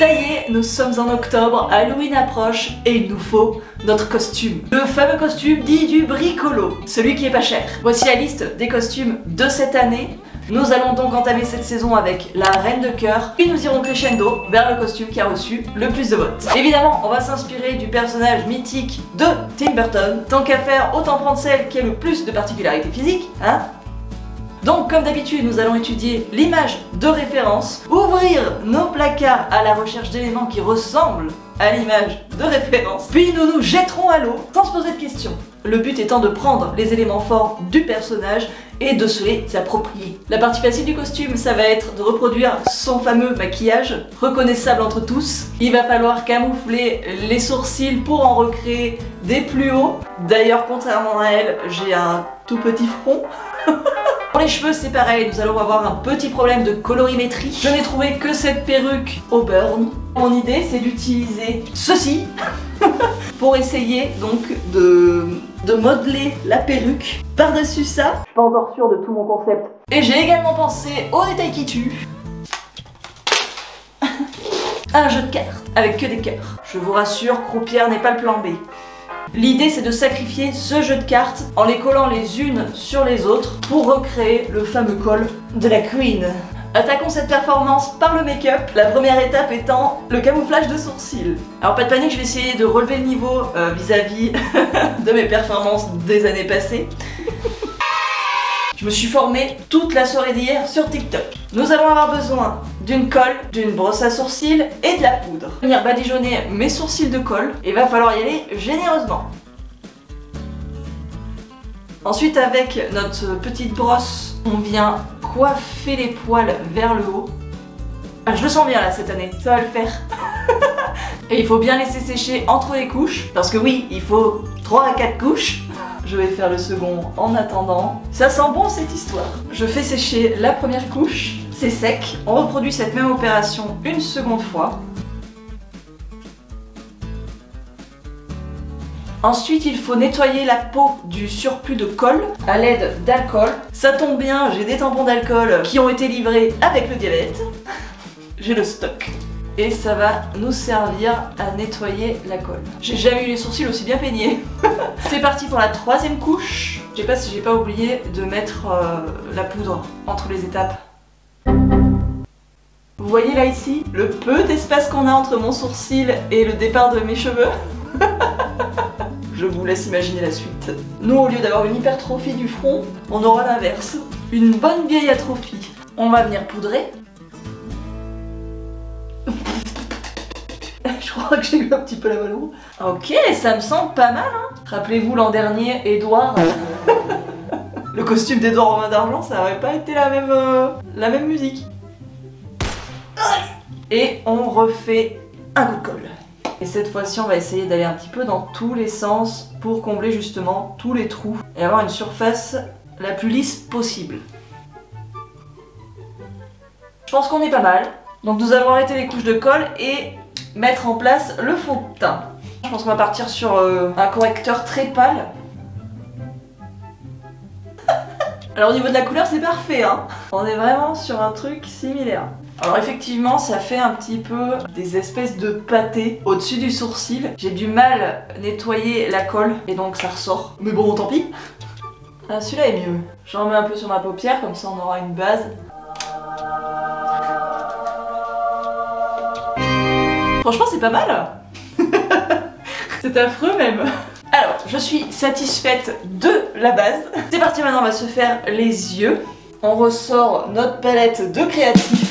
Ça y est, nous sommes en octobre, Halloween approche et il nous faut notre costume. Le fameux costume dit du bricolo, celui qui est pas cher. Voici la liste des costumes de cette année. Nous allons donc entamer cette saison avec la Reine de Cœur, puis nous irons crescendo vers le costume qui a reçu le plus de votes. Évidemment, on va s'inspirer du personnage mythique de Tim Burton. Tant qu'à faire, autant prendre celle qui a le plus de particularités physiques, hein. Donc comme d'habitude, nous allons étudier l'image de référence, ouvrir nos placards à la recherche d'éléments qui ressemblent à l'image de référence, puis nous nous jetterons à l'eau sans se poser de questions. Le but étant de prendre les éléments forts du personnage et de se les approprier. La partie facile du costume, ça va être de reproduire son fameux maquillage, reconnaissable entre tous. Il va falloir camoufler les sourcils pour en recréer des plus hauts. D'ailleurs, contrairement à elle, j'ai un tout petit front. Pour les cheveux, c'est pareil, nous allons avoir un petit problème de colorimétrie. Je n'ai trouvé que cette perruque au burn. Mon idée, c'est d'utiliser ceci pour essayer donc de modeler la perruque par-dessus ça. Je suis pas encore sûre de tout mon concept. Et j'ai également pensé au détail qui tue. Un jeu de cartes avec que des cœurs. Je vous rassure, croupière n'est pas le plan B. L'idée, c'est de sacrifier ce jeu de cartes en les collant les unes sur les autres pour recréer le fameux col de la Queen. Attaquons cette performance par le make-up, la première étape étant le camouflage de sourcils. Alors pas de panique, je vais essayer de relever le niveau vis-à-vis de mes performances des années passées. Je me suis formée toute la soirée d'hier sur TikTok. Nous allons avoir besoin d'une colle, d'une brosse à sourcils et de la poudre. Je vais venir badigeonner mes sourcils de colle et va falloir y aller généreusement. Ensuite, avec notre petite brosse, on vient coiffer les poils vers le haut. Ah, je le sens bien là cette année, ça va le faire. Et il faut bien laisser sécher entre les couches, parce que oui, il faut 3 à 4 couches. Je vais faire le second en attendant. Ça sent bon cette histoire. Je fais sécher la première couche, c'est sec. On reproduit cette même opération une seconde fois. Ensuite, il faut nettoyer la peau du surplus de colle à l'aide d'alcool. Ça tombe bien, j'ai des tampons d'alcool qui ont été livrés avec le diabète. J'ai le stock. Et ça va nous servir à nettoyer la colle. J'ai jamais eu les sourcils aussi bien peignés. C'est parti pour la troisième couche. Je sais pas si j'ai pas oublié de mettre la poudre entre les étapes. Vous voyez là ici, le peu d'espace qu'on a entre mon sourcil et le départ de mes cheveux. Je vous laisse imaginer la suite. Nous, au lieu d'avoir une hypertrophie du front, on aura l'inverse. Une bonne vieille atrophie. On va venir poudrer. Je crois que j'ai eu un petit peu la ballon. Ok, ça me semble pas mal, hein. Rappelez-vous l'an dernier, Edouard. Le costume d'Edouard Romain d'Argent, ça aurait pas été la même musique. Et on refait un coup de colle. Et cette fois-ci, on va essayer d'aller un petit peu dans tous les sens pour combler justement tous les trous et avoir une surface la plus lisse possible. Je pense qu'on est pas mal. Donc nous allons arrêter les couches de colle et mettre en place le fond de teint. Je pense qu'on va partir sur un correcteur très pâle. Alors au niveau de la couleur, c'est parfait, hein. On est vraiment sur un truc similaire. Alors effectivement, ça fait un petit peu des espèces de pâtés au-dessus du sourcil. J'ai du mal à nettoyer la colle et donc ça ressort. Mais bon, tant pis. Ah, celui-là est mieux. J'en mets un peu sur ma paupière, comme ça on aura une base. Franchement, c'est pas mal. C'est affreux même. Alors, je suis satisfaite de la base. C'est parti, maintenant on va se faire les yeux. On ressort notre palette de créatif.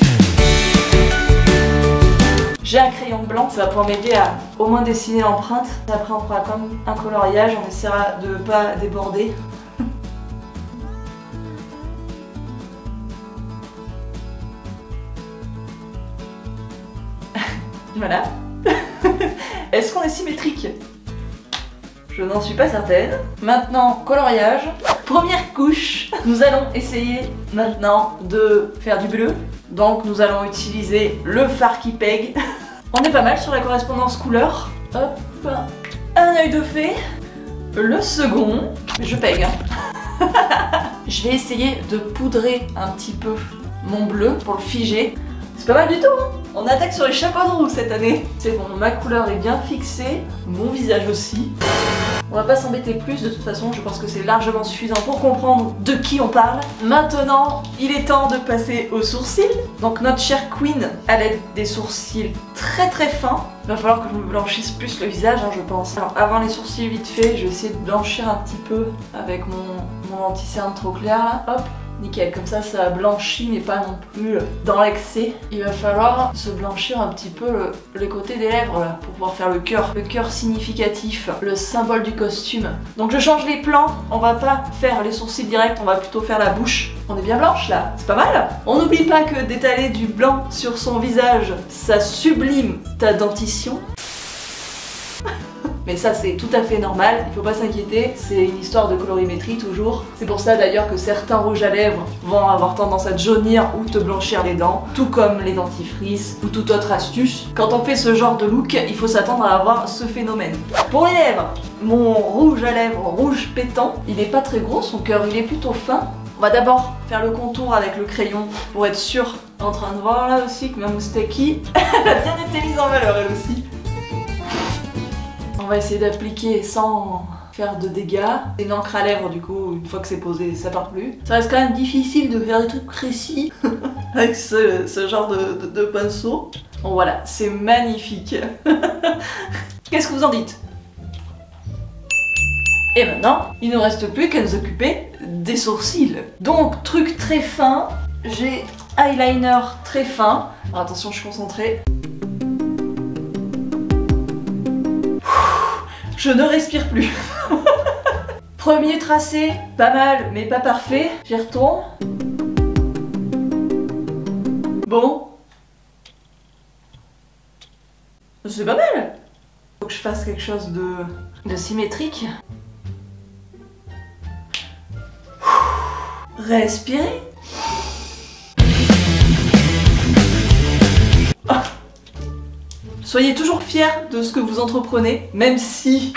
J'ai un crayon blanc, ça va pouvoir m'aider à au moins dessiner l'empreinte. Après on fera comme un coloriage, on essaiera de ne pas déborder. Voilà. Est-ce qu'on est symétrique? Je n'en suis pas certaine. Maintenant, coloriage. Première couche. Nous allons essayer maintenant de faire du bleu. Donc nous allons utiliser le fard qui pègue. On est pas mal sur la correspondance couleur. Hop, un œil de fée. Le second, je pègue. Je vais essayer de poudrer un petit peu mon bleu pour le figer. C'est pas mal du tout, hein. On attaque sur les chapeaux de roue cette année. C'est bon, ma couleur est bien fixée, mon visage aussi. On va pas s'embêter plus, de toute façon, je pense que c'est largement suffisant pour comprendre de qui on parle. Maintenant, il est temps de passer aux sourcils. Donc notre chère Queen a des sourcils très fins. Il va falloir que je me blanchisse plus le visage, hein, je pense. Alors avant les sourcils vite fait, je vais essayer de blanchir un petit peu avec mon anti-cerne trop clair là. Hop. Nickel, comme ça blanchit mais pas non plus dans l'excès. Il va falloir se blanchir un petit peu les côtés des lèvres là, pour pouvoir faire le cœur significatif, le symbole du costume. Donc je change les plans, on va pas faire les sourcils directs, on va plutôt faire la bouche. On est bien blanche là, c'est pas mal. On n'oublie pas que d'étaler du blanc sur son visage, ça sublime ta dentition. Mais ça c'est tout à fait normal, il faut pas s'inquiéter, c'est une histoire de colorimétrie toujours. C'est pour ça d'ailleurs que certains rouges à lèvres vont avoir tendance à te jaunir ou te blanchir les dents, tout comme les dentifrices ou toute autre astuce. Quand on fait ce genre de look, il faut s'attendre à avoir ce phénomène. Pour les lèvres, mon rouge à lèvres rouge pétant, il est pas très gros, son cœur il est plutôt fin. On va d'abord faire le contour avec le crayon pour être sûr. En train de voir là aussi que ma moustaki, elle a bien été mise en valeur elle aussi. On va essayer d'appliquer sans faire de dégâts. C'est une encre à lèvres du coup, une fois que c'est posé, ça part plus. Ça reste quand même difficile de faire des trucs précis avec ce genre de pinceau. Bon voilà, c'est magnifique. Qu'est-ce que vous en dites? Et maintenant, il ne nous reste plus qu'à nous occuper des sourcils. Donc, truc très fin, j'ai eyeliner très fin. Alors, attention, je suis concentrée. Je ne respire plus. Premier tracé, pas mal, mais pas parfait. J'y retourne. Bon. C'est pas mal. Faut que je fasse quelque chose de symétrique. Respirez. Soyez toujours fiers de ce que vous entreprenez, même s'il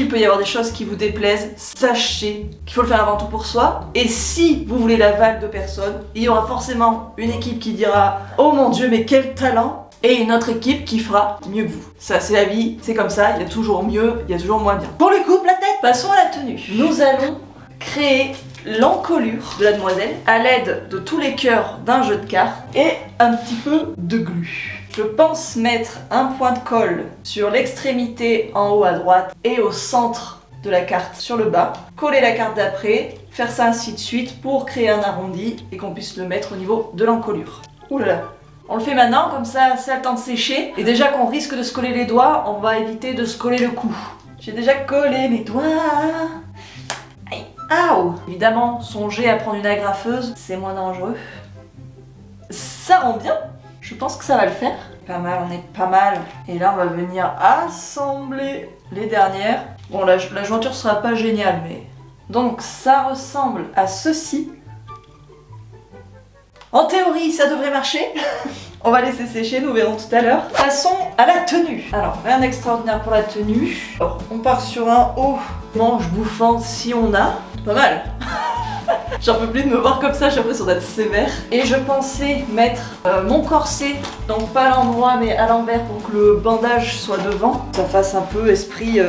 peut y avoir des choses qui vous déplaisent, sachez qu'il faut le faire avant tout pour soi. Et si vous voulez l'aval de personne, il y aura forcément une équipe qui dira « Oh mon Dieu, mais quel talent !» et une autre équipe qui fera mieux que vous. Ça, c'est la vie, c'est comme ça, il y a toujours mieux, il y a toujours moins bien. Pour le couple, la tête. Passons à la tenue. Nous allons créer l'encolure de la demoiselle à l'aide de tous les cœurs d'un jeu de cartes et un petit peu de glu. Je pense mettre un point de colle sur l'extrémité en haut à droite et au centre de la carte sur le bas. Coller la carte d'après, faire ça ainsi de suite pour créer un arrondi et qu'on puisse le mettre au niveau de l'encolure. Ouh là là. On le fait maintenant, comme ça a le temps de sécher. Et déjà qu'on risque de se coller les doigts, on va éviter de se coller le cou. J'ai déjà collé mes doigts. Aïe. Aouh. Évidemment, songez à prendre une agrafeuse, c'est moins dangereux. Ça rend bien. Je pense que ça va le faire. Pas mal, on est pas mal. Et là, on va venir assembler les dernières. Bon, la jointure sera pas géniale, mais... Donc, ça ressemble à ceci. En théorie, ça devrait marcher. On va laisser sécher, nous verrons tout à l'heure. Passons à la tenue. Alors, rien d'extraordinaire pour la tenue. Alors, on part sur un haut manche bouffante si on a. Pas mal. J'en peux plus de me voir comme ça, j'ai l'impression d'être sévère. Et je pensais mettre mon corset, donc pas à l'endroit mais à l'envers pour que le bandage soit devant. Ça fasse un peu esprit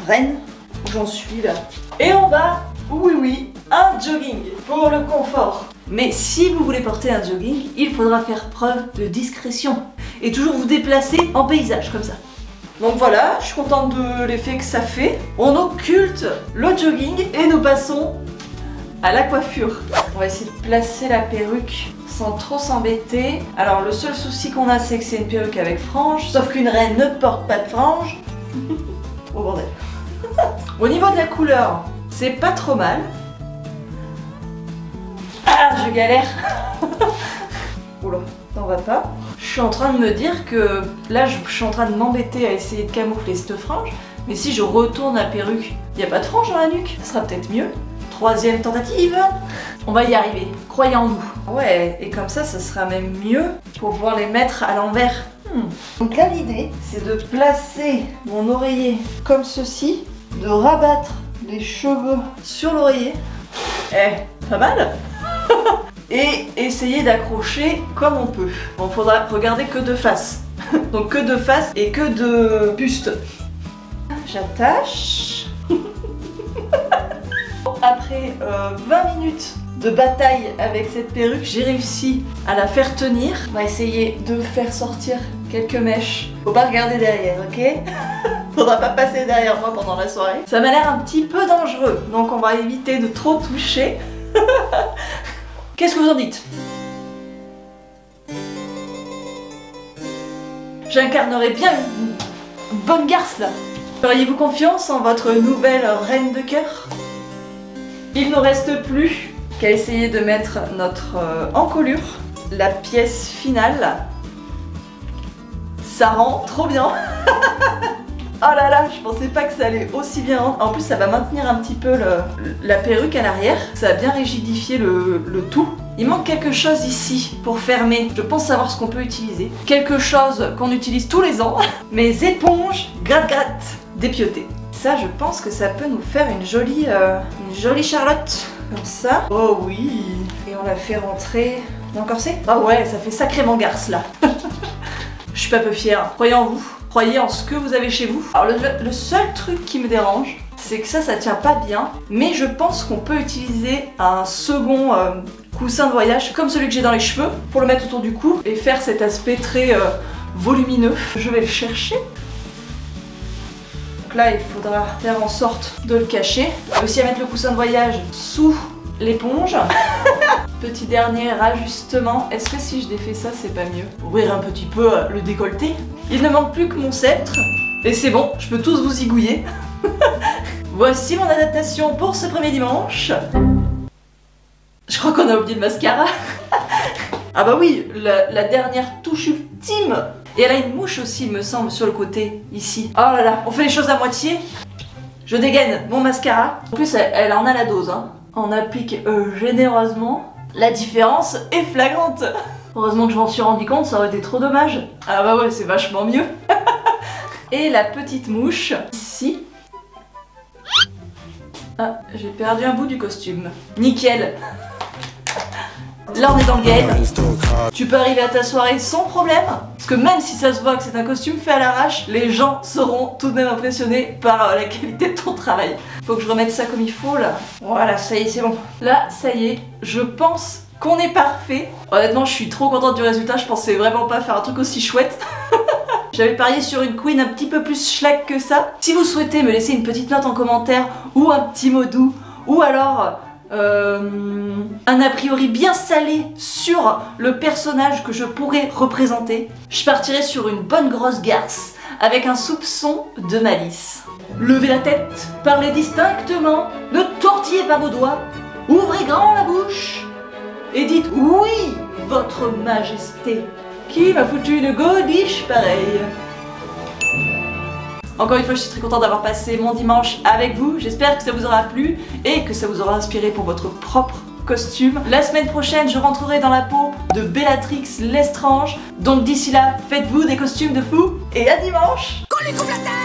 reine, où j'en suis là. Et on va, oui, un jogging pour le confort. Mais si vous voulez porter un jogging, il faudra faire preuve de discrétion. Et toujours vous déplacer en paysage, comme ça. Donc voilà, je suis contente de l'effet que ça fait. On occulte le jogging et nous passons à la coiffure. On va essayer de placer la perruque sans trop s'embêter. Alors le seul souci qu'on a, c'est que c'est une perruque avec franges, sauf qu'une reine ne porte pas de franges. Oh bordel. Au niveau de la couleur, c'est pas trop mal. Ah, je galère. Oula, ça en va pas. Je suis en train de me dire que là, je suis en train de m'embêter à essayer de camoufler cette frange, mais si je retourne la perruque, il n'y a pas de frange dans la nuque, ça sera peut-être mieux. Troisième tentative. On va y arriver, croyez en nous. Ouais, et comme ça sera même mieux pour pouvoir les mettre à l'envers. Donc là, l'idée, c'est de placer mon oreiller comme ceci, de rabattre les cheveux sur l'oreiller. Eh, pas mal. et essayer d'accrocher comme on peut. Bon, faudra regarder que de face. Donc que de face et que de buste. J'attache. Après 20 minutes de bataille avec cette perruque, j'ai réussi à la faire tenir. On va essayer de faire sortir quelques mèches. Faut pas regarder derrière, ok? Faudra pas passer derrière moi pendant la soirée. Ça m'a l'air un petit peu dangereux, donc on va éviter de trop toucher. Qu'est-ce que vous en dites? J'incarnerai bien une bonne garce là. Feriez-vous confiance en votre nouvelle reine de cœur? Il ne nous reste plus qu'à essayer de mettre notre encolure, la pièce finale. Ça rend trop bien. Oh là là, je pensais pas que ça allait aussi bien. En plus, ça va maintenir un petit peu la perruque à l'arrière. Ça va bien rigidifier le tout. Il manque quelque chose ici pour fermer. Je pense savoir ce qu'on peut utiliser. Quelque chose qu'on utilise tous les ans. Mes éponges gratte-gratte dépiotées. Ça, je pense que ça peut nous faire une jolie Charlotte. Comme ça. Oh oui. Et on la fait rentrer dans le corset. Ah ouais, ça fait sacrément garce là. Je suis pas peu fière. Croyez en vous. Croyez en ce que vous avez chez vous. Alors le seul truc qui me dérange, c'est que ça tient pas bien. Mais je pense qu'on peut utiliser un second coussin de voyage, comme celui que j'ai dans les cheveux, pour le mettre autour du cou et faire cet aspect très volumineux. Je vais le chercher. Donc là, il faudra faire en sorte de le cacher. Aussi à mettre le coussin de voyage sous l'éponge. Petit dernier ajustement. Est-ce que si je défais ça, c'est pas mieux? Ouvrir un petit peu le décolleté. Il ne manque plus que mon sceptre. Et c'est bon, je peux tous vous zigouiller. Voici mon adaptation pour ce premier dimanche. Je crois qu'on a oublié le mascara. Ah bah oui, la dernière touche ultime. Et elle a une mouche aussi, il me semble, sur le côté, ici. Oh là là, on fait les choses à moitié. Je dégaine mon mascara. En plus, elle en a la dose, hein. On applique généreusement. La différence est flagrante. Heureusement que je m'en suis rendu compte, ça aurait été trop dommage. Ah bah ouais, c'est vachement mieux. Et la petite mouche, ici. Ah, j'ai perdu un bout du costume. Nickel. Là on est dans le game. Tu peux arriver à ta soirée sans problème. Parce que même si ça se voit que c'est un costume fait à l'arrache, les gens seront tout de même impressionnés par la qualité de ton travail. Faut que je remette ça comme il faut là. Voilà, ça y est, c'est bon. Là, ça y est, je pense qu'on est parfait. Honnêtement, je suis trop contente du résultat, je pensais vraiment pas faire un truc aussi chouette. J'avais parié sur une queen un petit peu plus schlag que ça. Si vous souhaitez me laisser une petite note en commentaire ou un petit mot doux, ou alors un a priori bien salé sur le personnage que je pourrais représenter, je partirai sur une bonne grosse garce avec un soupçon de malice. Levez la tête, parlez distinctement, ne tortillez pas vos doigts, ouvrez grand la bouche et dites oui, votre majesté. Qui m'a foutu une godiche pareille? Encore une fois, je suis très contente d'avoir passé mon dimanche avec vous. J'espère que ça vous aura plu et que ça vous aura inspiré pour votre propre costume. La semaine prochaine, je rentrerai dans la peau de Bellatrix Lestrange. Donc d'ici là, faites-vous des costumes de fou et à dimanche! Qu'on lui coupe la tête!